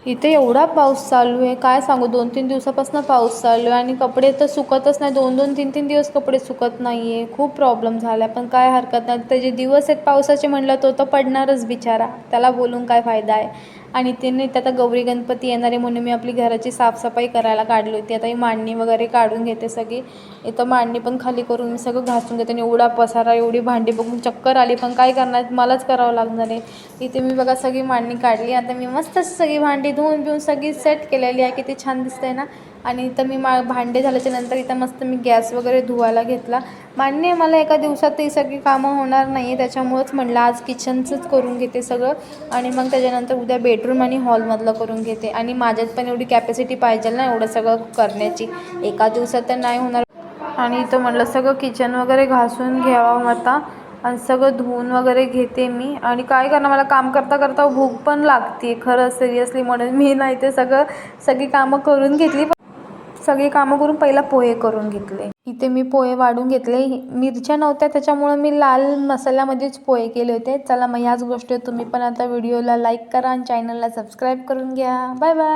इथे एवढा पाऊस चालू आहे, काय सांगू. 2-3 दिवसापासून पाऊस चालू आहे आणि कपडे तर सुकतच नाही. 2-2, 3-3 दिवस कपडे सुकत नाही आहे. खूप प्रॉब्लेम झाला आहे, पण काय हरकत नाही. ते जे दिवस आहेत पावसाचे म्हटलं तो तर पडणारच बिचारा, त्याला बोलून काय फायदा आहे. आणि ते नाही, आता गौरी गणपती येणार आहे म्हणून मी आपली घराची साफसफाई करायला काढली होती. आता ही मांडणी वगैरे काढून घेते सगळी. इथं मांडणी पण खाली करून मी सगळं घासून घेते आणि एवढा पसारा, एवढी भांडी बघून चक्कर आली, पण काय करणार, मलाच करावं लागणार आहे. इथे मी बघा सगळी मांडणी काढली. आता मी मस्त सगळी भांडी धुवून बिवून सगळी सेट केलेली आहे. किती छान दिसतंय ना. आणि इथं मी भांडे झाल्याच्या नंतर इथं मस्त मी गॅस वगैरे धुवायला घेतला. मान्य आहे मला एका दिवसात ही सगळी कामं होणार नाही आहे, त्याच्यामुळंच म्हटलं आज किचनचंच करून घेते सगळं आणि मग त्याच्यानंतर उद्या बेडरूम आणि हॉलमधलं करून घेते. आणि माझ्यात पण एवढी कॅपॅसिटी पाहिजे ना एवढं सगळं करण्याची, एका दिवसात तर नाही होणार. आणि इथं म्हटलं सगळं किचन वगैरे घासून घ्यावं आता आणि सगळं धुवून वगैरे घेते मी. आणि काय करणार, मला काम करता करता भूक पण लागते खरं सिरियसली, म्हणून मी नाही ते सगळी कामं करून घेतली. सगळी कामं करून पहिला पोहे करून घेतले. इथे मी पोहे वाढून घेतले. मिरच्या नव्हत्या त्याच्यामुळं मी लाल मसाल्यामध्येच पोहे केले होते. चला मग ह्याच गोष्टी तुम्ही पण आता व्हिडिओला लाईक करा आणि चॅनलला सबस्क्राईब करून घ्या. Bye bye.